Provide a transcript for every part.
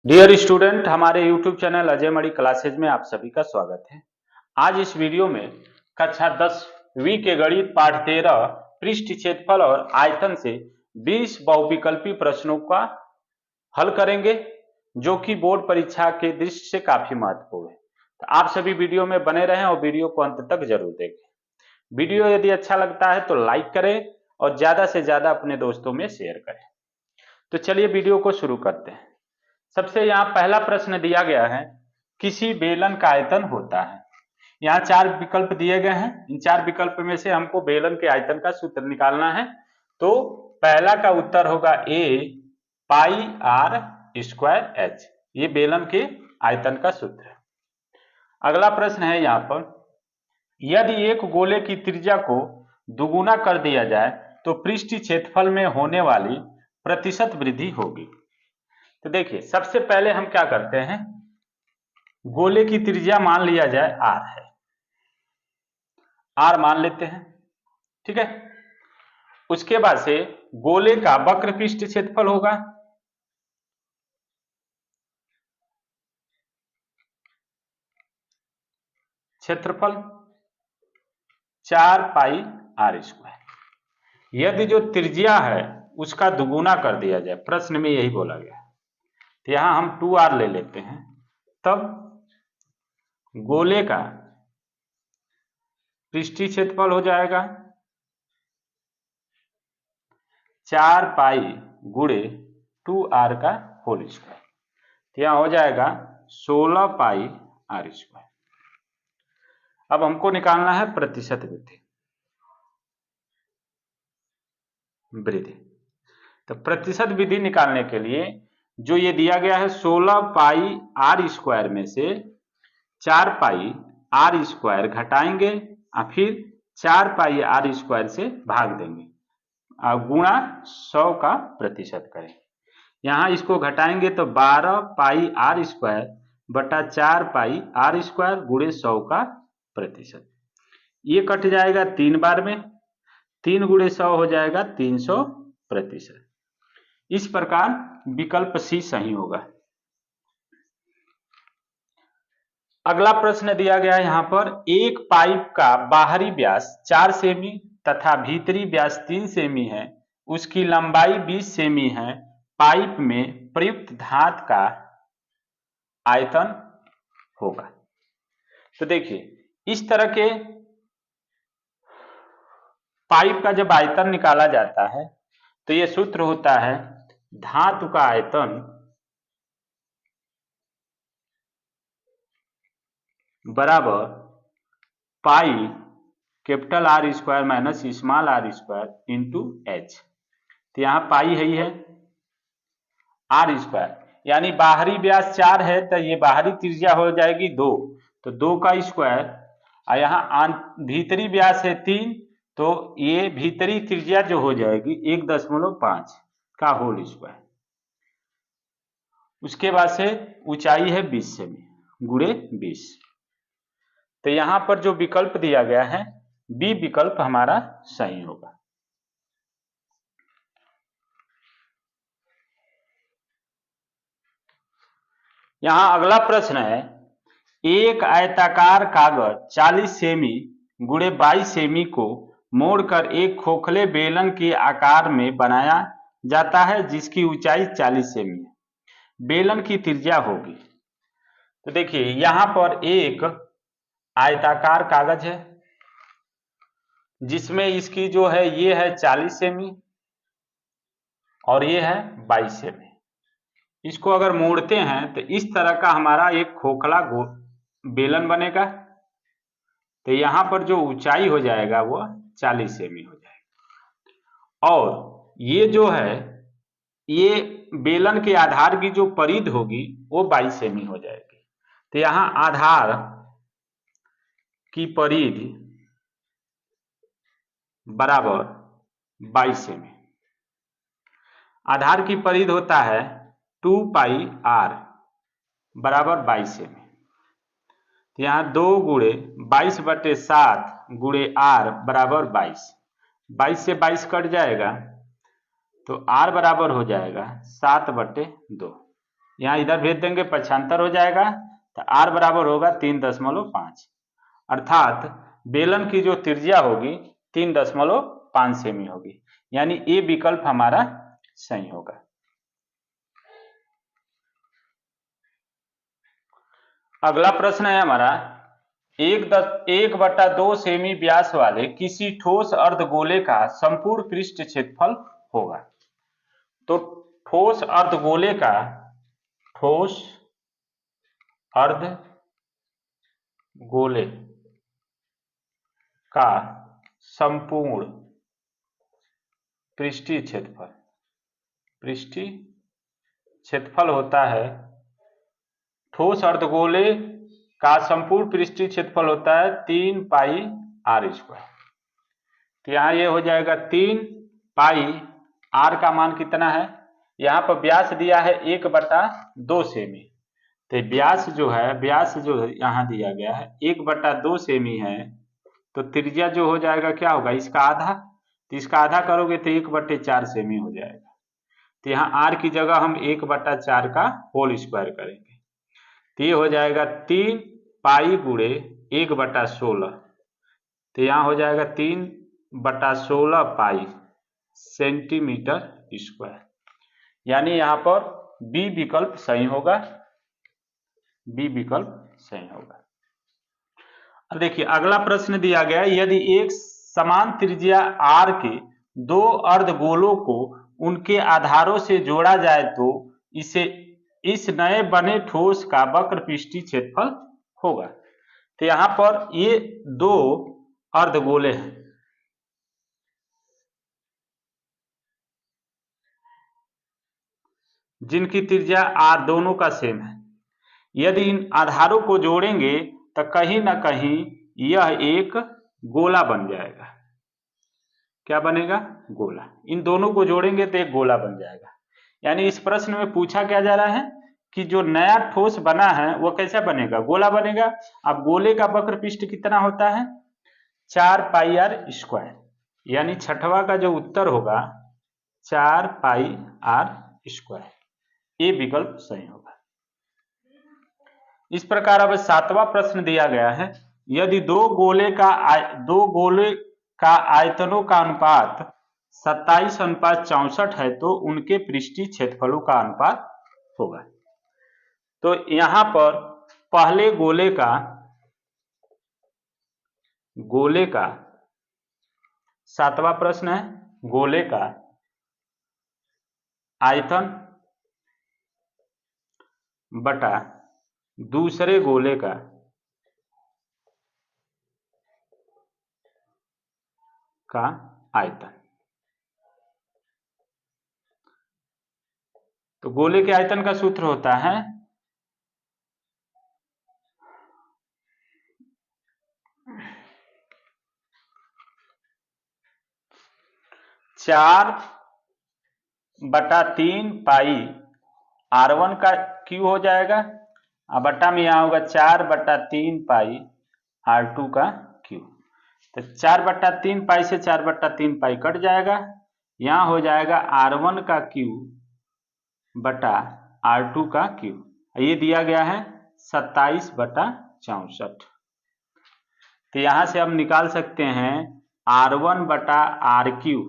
Dear student, हमारे YouTube channel Ajay मणि classes में आप सभी का स्वागत है। आज इस वीडियो में कक्षा 10वीं के गणित पाठ 13 पृष्ठ क्षेत्रफल और आयतन से 20 बहुविकल्पी प्रश्नों का हल करेंगे, जो कि बोर्ड परीक्षा के दृष्टि से काफी महत्वपूर्ण है। तो आप सभी वीडियो में बने रहें और वीडियो को अंत तक जरूर देखें। वीडियो यदि अच्छा लगता है तो लाइक करें और ज्यादा से ज्यादा अपने दोस्तों में शेयर करें। तो चलिए वीडियो को शुरू करते हैं। सबसे यहाँ पहला प्रश्न दिया गया है, किसी बेलन का आयतन होता है। यहाँ चार विकल्प दिए गए हैं। इन चार विकल्प में से हमको बेलन के आयतन का सूत्र निकालना है। तो पहला का उत्तर होगा ए पाई आर स्क्वायर एच। ये बेलन के आयतन का सूत्र है। अगला प्रश्न है यहाँ पर, यदि एक गोले की त्रिज्या को दुगुना कर दिया जाए तो पृष्ठीय क्षेत्रफल में होने वाली प्रतिशत वृद्धि होगी। तो देखिए, सबसे पहले हम क्या करते हैं, गोले की त्रिज्या मान लिया जाए आर है, आर मान लेते हैं, ठीक है। उसके बाद से गोले का वक्र पृष्ठ क्षेत्रफल होगा, क्षेत्रफल 4 पाई आर स्क्वायर। यदि जो त्रिज्या है उसका दुगुना कर दिया जाए, प्रश्न में यही बोला गया है, तो यहां हम 2r ले लेते हैं, तब गोले का पृष्ठीय क्षेत्रफल हो जाएगा 4 पाई गुणे 2r का होल स्क्वायर। तो यहां हो जाएगा 16 पाई आर स्क्वायर। अब हमको निकालना है प्रतिशत वृद्धि। तो प्रतिशत वृद्धि निकालने के लिए जो ये दिया गया है 16 पाई आर स्क्वायर में से 4 पाई आर स्क्वायर घटाएंगे और फिर 4 पाई आर स्क्वायर से भाग देंगे और गुणा 100 का प्रतिशत करें। यहां इसको घटाएंगे तो 12 पाई आर स्क्वायर बटा 4 पाई आर स्क्वायर गुणे 100 का प्रतिशत। ये कट जाएगा 3 बार में, 3 गुणे 100 हो जाएगा 300%। इस प्रकार विकल्प सी सही होगा। अगला प्रश्न दिया गया है यहाँ पर, एक पाइप का बाहरी व्यास 4 सेमी तथा भीतरी व्यास 3 सेमी है, उसकी लंबाई 20 सेमी है, पाइप में प्रयुक्त धातु का आयतन होगा। तो देखिए, इस तरह के पाइप का जब आयतन निकाला जाता है तो यह सूत्र होता है धातु का आयतन बराबर pi capital R square minus small r square into h. तो यहां पाई है आर स्क्वायर, यानी बाहरी व्यास 4 है तो ये बाहरी त्रिज्या हो जाएगी 2, तो 2 का स्क्वायर, और यहाँ भीतरी व्यास है 3, तो ये भीतरी त्रिज्या जो हो जाएगी 1.5 का होल स्क्वायर। उसके बाद से ऊंचाई है 20 सेमी गुणे 20। तो यहां पर जो विकल्प दिया गया है बी विकल्प हमारा सही होगा। यहां अगला प्रश्न है, एक आयताकार कागज 40 सेमी गुणे 22 सेमी को मोड़कर एक खोखले बेलन के आकार में बनाया जाता है, जिसकी ऊंचाई 40 सेमी है, बेलन की त्रिज्या होगी। तो देखिए, यहां पर एक आयताकार कागज है जिसमें इसकी जो है ये है 40 सेमी और ये है 22 सेमी। इसको अगर मोड़ते हैं तो इस तरह का हमारा एक खोखला बेलन बनेगा। तो यहां पर जो ऊंचाई हो जाएगा वो 40 सेमी हो जाएगा, और ये जो है ये बेलन के आधार की जो परिध होगी वो 22 सेमी हो जाएगी। तो यहां आधार की परिध बराबर 22 सेमी। आधार की परिध होता है 2 पाई आर बराबर 22 सेमी। तो यहाँ 2 गुणे 22/7 गुणे आर बराबर 22, 22 से 22 कट जाएगा तो आर बराबर हो जाएगा 7/2। यहाँ इधर भेज देंगे, पक्षांतर हो जाएगा, तो r बराबर होगा 3.5, अर्थात बेलन की जो त्रिज्या होगी 3.5 सेमी होगी, यानी ए विकल्प हमारा सही होगा। अगला प्रश्न है हमारा, 1/2 सेमी व्यास वाले किसी ठोस अर्धगोले का संपूर्ण पृष्ठ क्षेत्रफल होगा। तो ठोस अर्धगोले का, ठोस अर्धगोले का संपूर्ण पृष्ठीय क्षेत्रफल होता है, ठोस अर्धगोले का संपूर्ण पृष्ठीय क्षेत्रफल होता है 3 पाई r स्क्वायर। तो यहाँ ये हो जाएगा 3 पाई r का मान कितना है, यहाँ पर व्यास दिया है 1/2 सेमी, तो व्यास जो यहाँ दिया गया है 1/2 सेमी है, तो त्रिज्या जो हो जाएगा क्या होगा, इसका आधा, तो इसका आधा करोगे तो 1/4 सेमी हो जाएगा। तो यहाँ r की जगह हम 1/4 का होल स्क्वायर करेंगे, तो ये हो जाएगा 3 पाई गुणे 1/16, तो यहाँ हो जाएगा 3/16 पाई सेंटीमीटर स्क्वायर, यानी यहाँ पर बी विकल्प सही होगा, बी विकल्प सही होगा। अब देखिए अगला प्रश्न दिया गया है, यदि एक समान त्रिज्या r के दो अर्धगोलों को उनके आधारों से जोड़ा जाए तो इसे इस नए बने ठोस का वक्र पृष्ठीय क्षेत्रफल होगा। तो यहाँ पर ये दो अर्धगोले हैं, जिनकी त्रिज्या r दोनों का सेम है। यदि इन आधारों को जोड़ेंगे तो कहीं ना कहीं यह एक गोला बन जाएगा। क्या बनेगा, गोला। इन दोनों को जोड़ेंगे तो एक गोला बन जाएगा। यानी इस प्रश्न में पूछा क्या जा रहा है कि जो नया ठोस बना है वो कैसा बनेगा, गोला बनेगा। अब गोले का वक्र पृष्ठ कितना होता है, 4 पाई r स्क्वायर, यानी छठवां का जो उत्तर होगा 4 पाई r स्क्वायर, ये विकल्प सही होगा। इस प्रकार अब सातवां प्रश्न दिया गया है, यदि दो गोले का आयतनों का अनुपात 27:64 है तो उनके पृष्ठीय क्षेत्रफलों का अनुपात होगा। तो यहां पर पहले गोले का सातवां प्रश्न है, गोले का आयतन बटा दूसरे गोले का आयतन। तो गोले के आयतन का सूत्र होता है 4/3 पाई r1 का क्यू हो जाएगा, और बटा में यहाँ होगा 4/3 पाई r2 का क्यू। तो 4/3 पाई से 4/3 पाई कट जाएगा, यहाँ हो जाएगा r1 का क्यू बटा r2 का क्यू। ये दिया गया है 27/64। तो यहां से हम निकाल सकते हैं r1 बटा r क्यू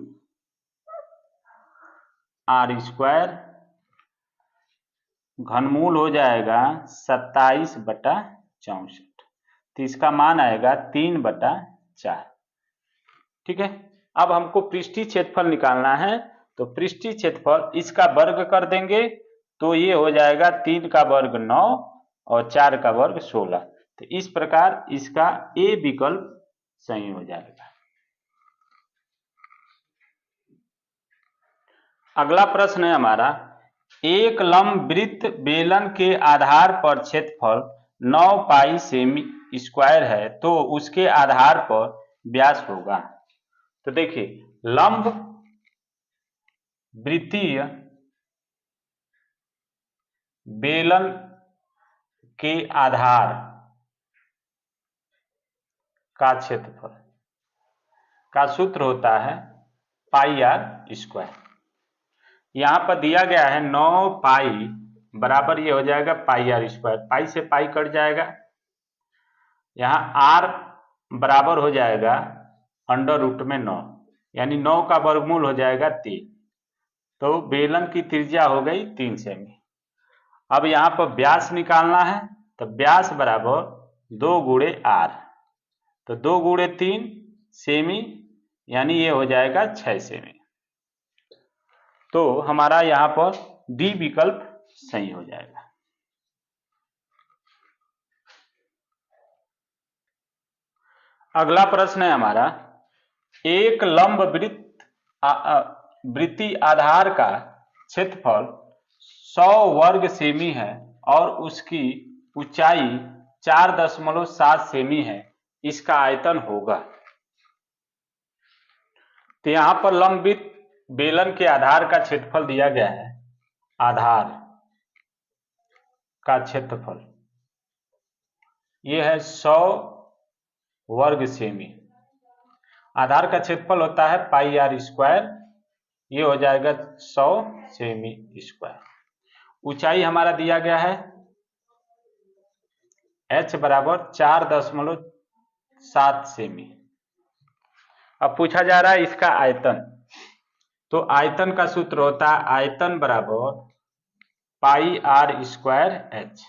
r स्क्वायर, घनमूल हो जाएगा 27/64, तो इसका मान आएगा 3/4। ठीक है। अब हमको पृष्ठीय क्षेत्रफल निकालना है, तो पृष्ठीय क्षेत्रफल इसका वर्ग कर देंगे तो ये हो जाएगा 3 का वर्ग 9 और 4 का वर्ग 16। तो इस प्रकार इसका ए विकल्प सही हो जाएगा। अगला प्रश्न है हमारा, एक लंब वृत्त बेलन के आधार पर क्षेत्रफल 9 पाई सेमी स्क्वायर है तो उसके आधार पर व्यास होगा। तो देखिए लंब वृत्तीय बेलन के आधार का क्षेत्रफल का सूत्र होता है पाई r स्क्वायर। यहां पर दिया गया है 9 पाई बराबर ये हो जाएगा पाई आर स्क्वायर, पाई से पाई कट जाएगा, यहाँ आर बराबर हो जाएगा अंडर रूट में 9, यानी 9 का वर्गमूल हो जाएगा 3। तो बेलन की त्रिज्या हो गई 3 सेमी। अब यहाँ पर व्यास निकालना है, तो व्यास बराबर 2 गुणे आर, तो 2 गुणे 3 सेमी, यानी ये हो जाएगा 6 सेमी। तो हमारा यहाँ पर डी विकल्प सही हो जाएगा। अगला प्रश्न है हमारा, एक लंब वृत्तीय आधार का क्षेत्रफल 100 वर्ग सेमी है और उसकी ऊंचाई 4.7 सेमी है, इसका आयतन होगा। तो यहां पर लंबित बेलन के आधार का क्षेत्रफल दिया गया है, आधार का क्षेत्रफल ये है 100 वर्ग सेमी। आधार का क्षेत्रफल होता है पाई आर स्क्वायर, ये हो जाएगा 100 सेमी स्क्वायर। ऊंचाई हमारा दिया गया है h बराबर 4.7 सेमी। अब पूछा जा रहा है इसका आयतन, तो आयतन का सूत्र होता है आयतन बराबर पाई आर स्क्वायर h।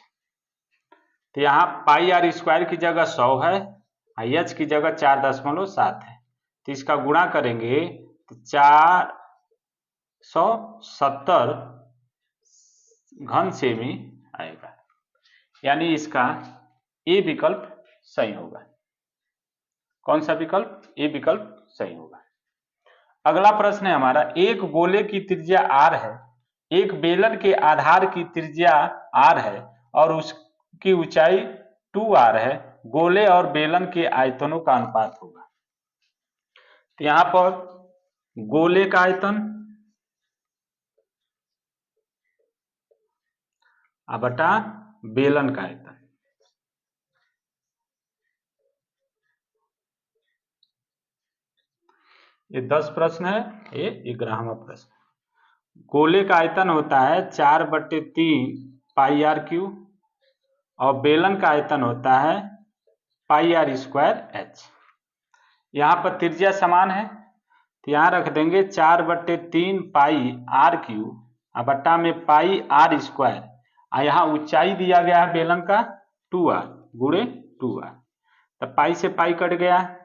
तो यहाँ पाई आर स्क्वायर की जगह 100 है, h की जगह 4.7 है, तो इसका गुणा करेंगे तो 470 घन सेमी आएगा, यानी इसका ए विकल्प सही होगा। कौन सा विकल्प? ए विकल्प सही होगा। अगला प्रश्न है हमारा, एक गोले की त्रिज्या r है, एक बेलन के आधार की त्रिज्या r है और उसकी ऊंचाई 2r है, गोले और बेलन के आयतनों का अनुपात होगा। तो यहां पर गोले का आयतन बटा बेलन का आयतन, ये 10 प्रश्न है, ये 11वां प्रश्न। गोले का आयतन होता है 4/3 पाई आर क्यू और बेलन का आयतन होता है पाई आर स्क्वायर h। यहाँ पर त्रिज्या समान है, तो यहाँ रख देंगे 4/3 पाई आर क्यू बट्टा में पाई आर स्क्वायर, यहाँ ऊंचाई दिया गया है बेलन का 2r गुणे 2r, तो पाई से पाई कट गया,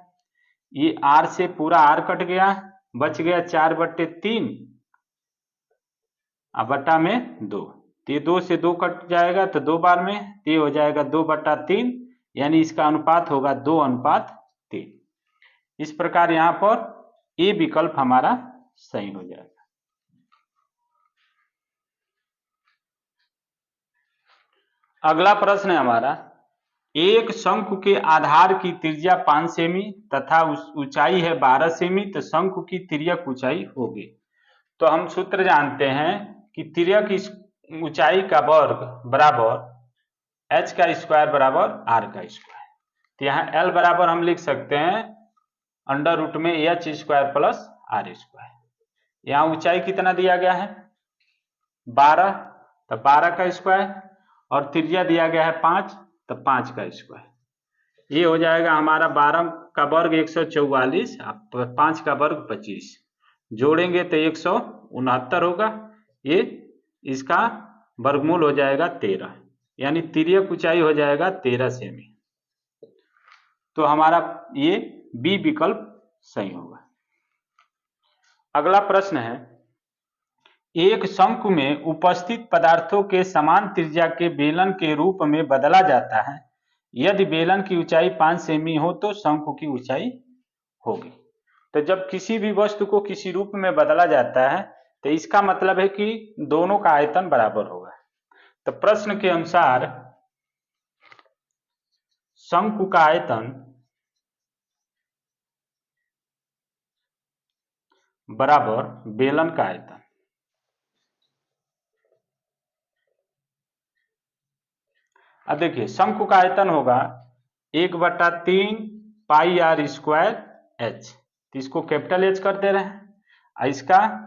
ये r से पूरा r कट गया, बच गया 4/3 बट्टा में 2, तो ये 2 से 2 कट जाएगा तो 2 बार में, तो ये हो जाएगा 2/3, यानी इसका अनुपात होगा 2:3। इस प्रकार यहाँ पर ए विकल्प हमारा सही हो जाएगा। अगला प्रश्न है हमारा, एक शंकु के आधार की त्रिज्या 5 सेमी तथा ऊंचाई है 12 सेमी, तो शंकु की तिर्यक ऊंचाई होगी। तो हम सूत्र जानते हैं कि तिर्यक ऊंचाई का वर्ग बराबर h का स्क्वायर बराबर r का स्क्वायर। तो यहाँ l बराबर हम लिख सकते हैं अंडर रूट में h square plus r square. यहाँ ऊंचाई कितना दिया गया है 12, तो 12 का स्क्वायर, और त्रिज्या दिया गया है 5, तो 5 का स्क्वायर। ये हो जाएगा हमारा 12 का वर्ग 144, 5 का वर्ग 25, जोड़ेंगे तो 169 होगा, ये इसका वर्गमूल हो जाएगा 13, यानी तिर्यक ऊंचाई हो जाएगा 13 सेमी। तो हमारा ये बी विकल्प सही होगा। अगला प्रश्न है, एक शंकु में उपस्थित पदार्थों के समान त्रिज्या के बेलन के रूप में बदला जाता है। यदि बेलन की ऊंचाई 5 सेमी हो तो शंकु की ऊंचाई होगी। तो जब किसी भी वस्तु को किसी रूप में बदला जाता है तो इसका मतलब है कि दोनों का आयतन बराबर होगा। तो प्रश्न के अनुसार शंकु का आयतन बराबर बेलन का आयतन। अब देखिए शंकु का आयतन होगा 1/3 पाई आर स्क्वायर h, तो इसको कैपिटल H कर दे रहे हैं, इसका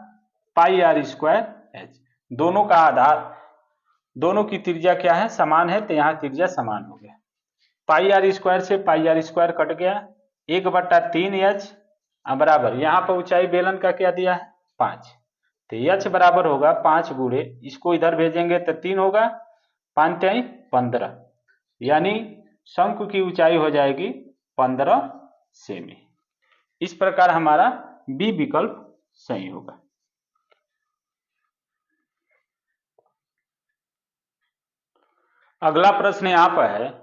पाई आर स्क्वायर h। दोनों का आधार दोनों की त्रिज्या क्या है, समान है, तो यहाँ त्रिज्या समान हो गया। पाई आर स्क्वायर से पाई आर स्क्वायर कट गया, 1/3h बराबर, यहाँ पर ऊंचाई बेलन का क्या दिया है 5, तो h बराबर होगा 5 गुणे, इसको इधर भेजेंगे तो 3 होगा, 5 3 15, यानी शंकु की ऊंचाई हो जाएगी 15 सेमी। इस प्रकार हमारा बी विकल्प सही होगा। अगला प्रश्न यहाँ पर है,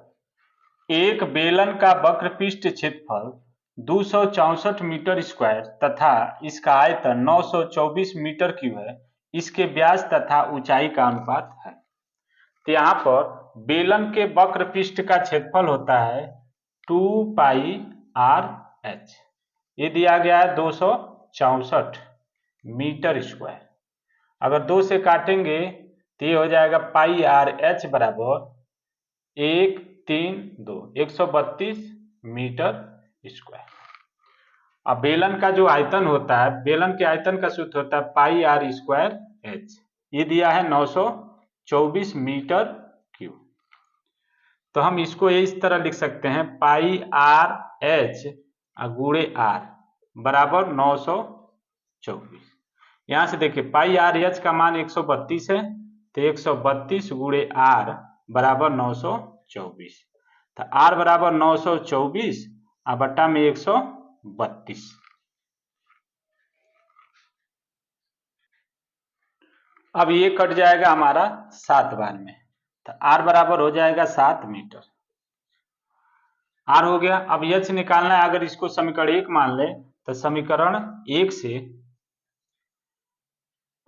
एक बेलन का वक्र पृष्ठ क्षेत्रफल 264 मीटर स्क्वायर तथा इसका आयतन 924 मीटर क्यूब है, इसके व्यास तथा ऊंचाई का अनुपात है। तो यहाँ पर बेलन के वक्र पृष्ठ का क्षेत्रफल होता है 2πr/h, ये दिया गया है 264 मीटर स्क्वायर। अगर 2 से काटेंगे तो ये हो जाएगा πr/h बराबर 132 मीटर स्क्वायर। अब बेलन का जो आयतन होता है, बेलन के आयतन का सूत्र होता है πr²h, ये दिया है 924 मीटर क्यूब। तो हम इसको इस तरह लिख सकते हैं πr/h गुणे r बराबर 924। यहां से देखिए πr/h का मान 132 है, तो 132 गुणे r बराबर 924, तो r बराबर 924 बटा में 132। अब ये कट जाएगा हमारा 7 बार में, तो r बराबर हो जाएगा 7 मीटर, r हो गया। अब h निकालना है, अगर इसको समीकरण 1 मान ले तो समीकरण 1 से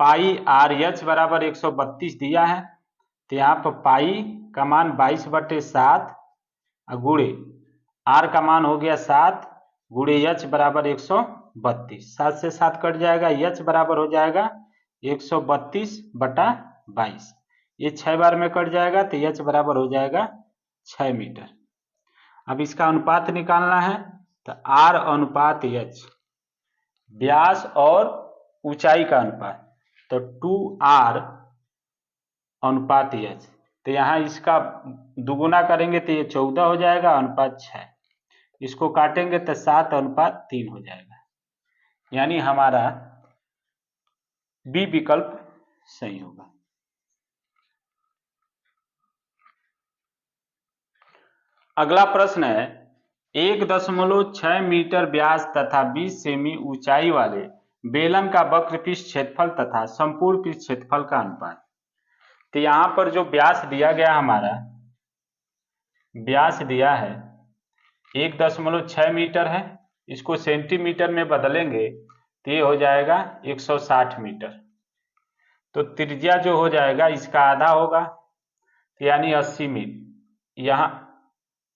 πr/h बराबर 132 दिया है, तो यहाँ पर पाई का मान 22/7 गुणे r का मान हो गया 7 गुणे h बराबर 132, 7 से 7 कट जाएगा, h बराबर हो जाएगा 132/22, ये 6 बार में कट जाएगा, तो h बराबर हो जाएगा 6 मीटर। अब इसका अनुपात निकालना है, तो r अनुपात h, व्यास और ऊंचाई का अनुपात, तो 2r अनुपात h, तो यहाँ इसका दुगुना करेंगे तो ये 14 हो जाएगा, अनुपात 6, इसको काटेंगे तो 7:3 हो जाएगा, यानी हमारा बी विकल्प सही होगा। अगला प्रश्न है, 1.6 मीटर व्यास तथा 20 सेमी ऊंचाई वाले बेलन का वक्र पृष्ठ क्षेत्रफल तथा संपूर्ण पृष्ठ क्षेत्रफल का अनुपात। तो यहाँ पर जो व्यास दिया गया, हमारा व्यास दिया है 1.6 मीटर है, इसको सेंटीमीटर में बदलेंगे तो ये हो जाएगा 160 मीटर, तो त्रिज्या जो हो जाएगा इसका आधा होगा, तो यानी 80 मीटर, यहाँ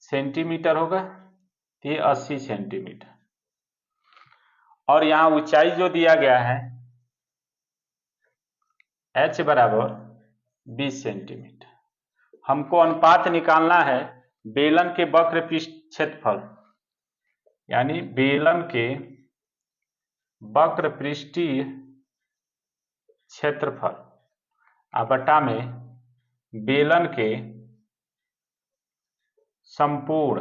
सेंटीमीटर होगा तो ये 80 सेंटीमीटर, और यहाँ ऊंचाई जो दिया गया है h बराबर 20 सेंटीमीटर। हमको अनुपात निकालना है बेलन के वक्र पृष्ठ क्षेत्रफल, यानी बेलन के वक्र पृष्ठीय क्षेत्रफल बटा में बेलन के संपूर्ण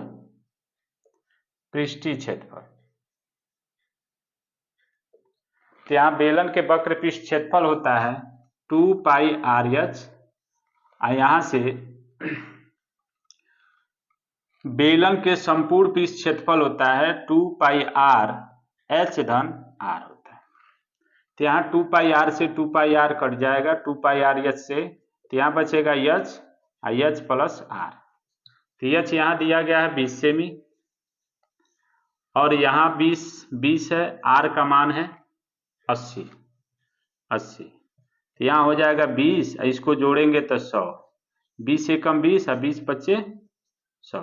पृष्ठीय क्षेत्रफल। तो यहाँ बेलन के वक्र पृष्ठ क्षेत्रफल होता है 2πr/h, यहाँ से बेलन के संपूर्ण पृष्ठ क्षेत्रफल होता है 2πr/h धन r होता है। तो यहाँ 2πr से 2πr कट जाएगा, 2πr/h से, तो यहाँ बचेगा h प्लस r, तो h यहाँ दिया गया है 20 सेमी, और यहाँ 20 है, r का मान है 80, तो यहाँ हो जाएगा 20, इसको जोड़ेंगे तो 100, 20 एकम 20 और 20 पच्चे 100,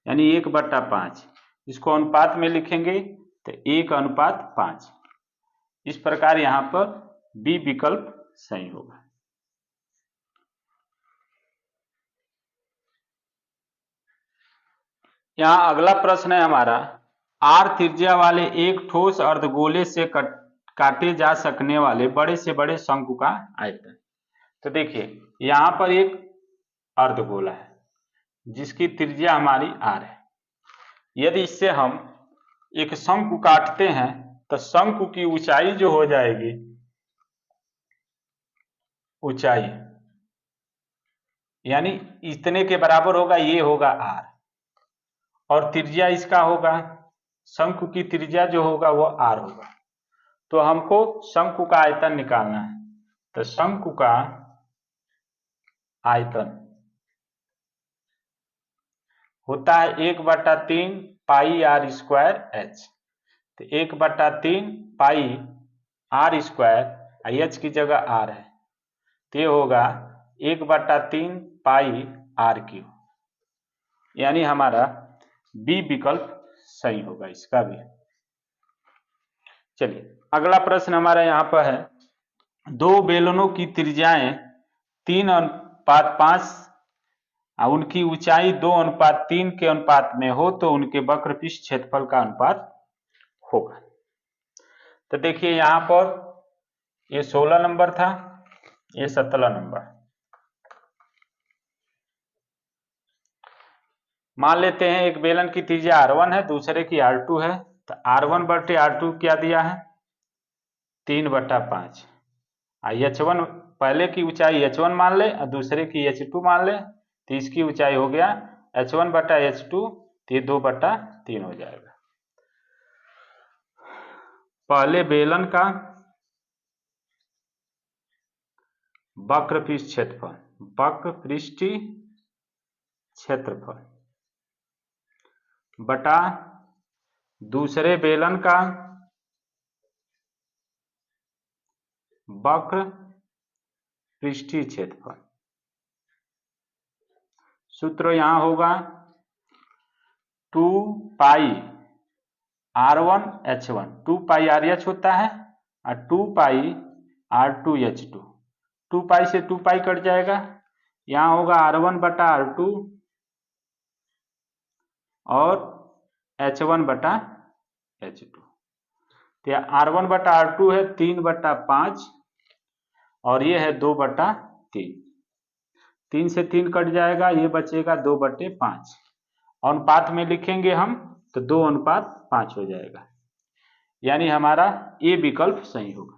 यानी 1/5, इसको अनुपात में लिखेंगे तो 1:5। इस प्रकार यहाँ पर बी विकल्प सही होगा। यहाँ अगला प्रश्न है हमारा, r त्रिज्या वाले एक ठोस अर्धगोले से काटे जा सकने वाले बड़े से बड़े शंकु का आयतन। तो देखिए यहां पर एक अर्धगोला है जिसकी त्रिज्या हमारी r है। यदि इससे हम एक शंकु काटते हैं तो शंकु की ऊंचाई जो हो जाएगी, ऊंचाई यानी इतने के बराबर होगा, ये होगा r, और त्रिज्या इसका होगा, शंकु की त्रिज्या जो होगा वो r होगा। तो हमको शंकु का आयतन निकालना है, तो शंकु का आयतन होता है 1/3 पाई r स्क्वायर h। तो 1/3 पाई r स्क्वायर, h की जगह r है, तो ये होगा 1/3 पाई r क्यूब, यानी हमारा बी विकल्प सही होगा इसका भी। चलिए अगला प्रश्न हमारा यहाँ पर है, दो बेलनों की त्रिज्याएं 3:5 और उनकी ऊंचाई 2:3 के अनुपात में हो तो उनके वक्रपृष्ठ क्षेत्रफल का अनुपात होगा। तो देखिए यहाँ पर ये 16 नंबर था, ये 17 नंबर। मान लेते हैं एक बेलन की त्रिज्या r1 है, दूसरे की r2 है, तो r1/r2 क्या दिया है 3/5, h1 पहले की ऊंचाई h1 मान ले और दूसरे की h2 मान ले, तो इसकी ऊंचाई हो गया h1/h2, तो ये 2/3 हो जाएगा। पहले बेलन का वक्रपृष्ठ क्षेत्रफल, वक्रपृष्ठीय क्षेत्रफल बटा दूसरे बेलन का वक्रपृष्ठीय क्षेत्रफल। सूत्र यहां होगा 2 पाई r1 h1, 2 पाई rh होता है और 2 पाई r2 h2, 2 पाई से 2 पाई कट जाएगा, यहां होगा r1/r2 और h1/h2। तो r1/r2 है 3/5 और ये है 2/3, 3 से 3 कट जाएगा, ये बचेगा 2/5। अनुपात में लिखेंगे हम तो 2:5 हो जाएगा, यानी हमारा ये विकल्प सही होगा।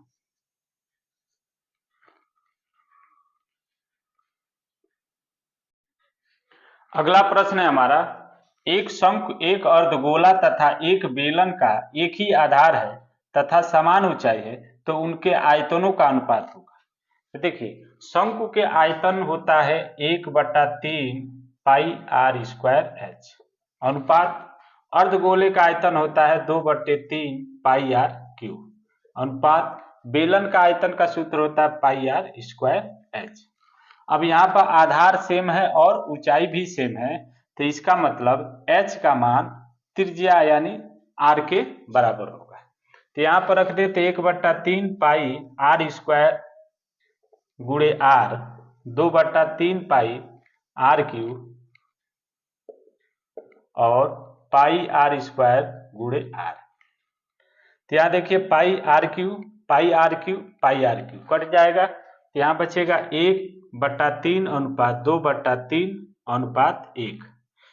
अगला प्रश्न है हमारा, एक शंकु, एक अर्धगोला तथा एक बेलन का एक ही आधार है तथा समान ऊंचाई है तो उनके आयतनों का अनुपात होगा। तो देखिए शंकु के आयतन होता है 1/3 पाई r स्क्वायर h, अनुपात अर्धगोले का आयतन होता है 2/3 पाई r क्यूब, अनुपात बेलन का आयतन का सूत्र होता है पाई r स्क्वायर h। अब यहाँ पर आधार सेम है और ऊंचाई भी सेम है, तो इसका मतलब h का मान त्रिज्या यानी r के बराबर होगा। तो यहाँ पर रख देते 1/3 पाई r स्क्वायर गुणे r, 2/3 पाई r क्यूब और पाई r स्क्वायर गुणे r। तो यहाँ देखिए पाई r क्यूब पाई r क्यूब पाई r क्यूब कट जाएगा, तो यहाँ बचेगा 1/3 अनुपात 2/3 अनुपात 1।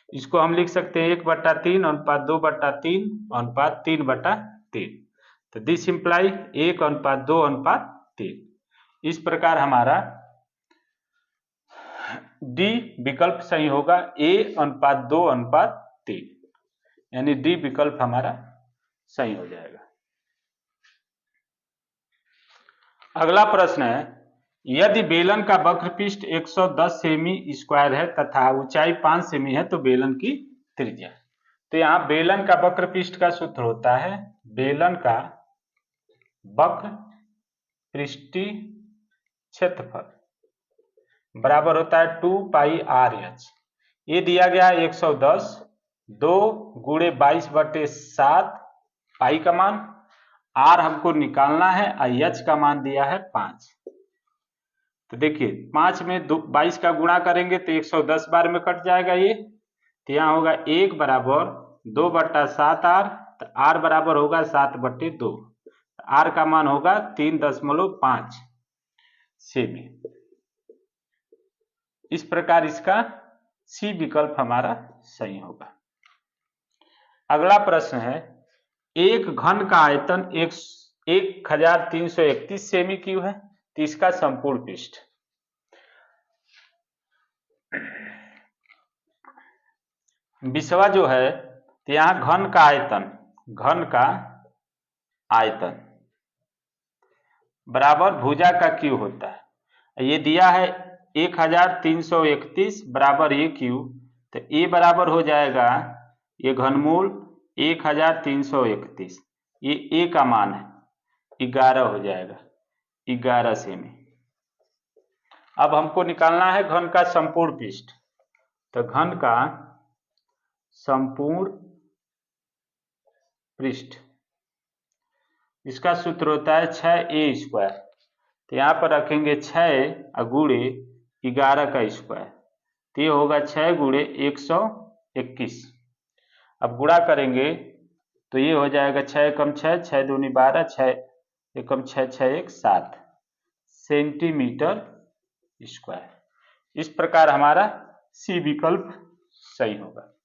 इसको हम लिख सकते हैं 1/3 अनुपात 2/3 अनुपात 3/3। तो दिस इंप्लाई 1:2 अनुपात 3। इस प्रकार हमारा डी विकल्प सही होगा, a:2:3, यानी डी विकल्प हमारा सही हो जाएगा। अगला प्रश्न है, यदि बेलन का वक्रपृष्ठ 110 सेमी स्क्वायर है तथा ऊंचाई 5 सेमी है तो बेलन की त्रिज्या। तो यहाँ बेलन का वक्रपृष्ठ का सूत्र होता है, बेलन का वक्रपृष्ठीय क्षेत्रफल बराबर होता है 2 पाई RH। ये दिया गया 110, 2 गुणे 22/7 पाई का मान, r हमको निकालना है और h का मान दिया है 5। तो देखिए 5 में 22 का गुणा करेंगे तो 110 बार में कट जाएगा ये, तो यहाँ होगा 1 बराबर 2/7r, तो r बराबर होगा 7/2, r का मान होगा 3.5 सेमी। इस प्रकार इसका सी विकल्प हमारा सही होगा। अगला प्रश्न है, एक घन का आयतन 1331 सेमी क्यूब है, तो इसका संपूर्ण पृष्ठ। विषवा जो है, तो यहां घन का आयतन बराबर भुजा का क्यू होता है। ये दिया है 1331 बराबर ये क्यू, तो ए बराबर हो जाएगा ये घनमूल 1331, ये ए का मान है 11 हो जाएगा, 11 सेमी। अब हमको निकालना है घन का संपूर्ण पृष्ठ, तो घन का संपूर्ण पृष्ठ, इसका सूत्र होता है 6a²। तो यहाँ पर रखेंगे 6 गुणे 11 का स्क्वायर, तो ये होगा 6 गुणे 121। अब गुणा करेंगे तो ये हो जाएगा 6 एकम 6, 6 दूनी 12, 6 एकम 6, 6 एक 7 सेंटीमीटर स्क्वायर। इस प्रकार हमारा सी विकल्प सही होगा।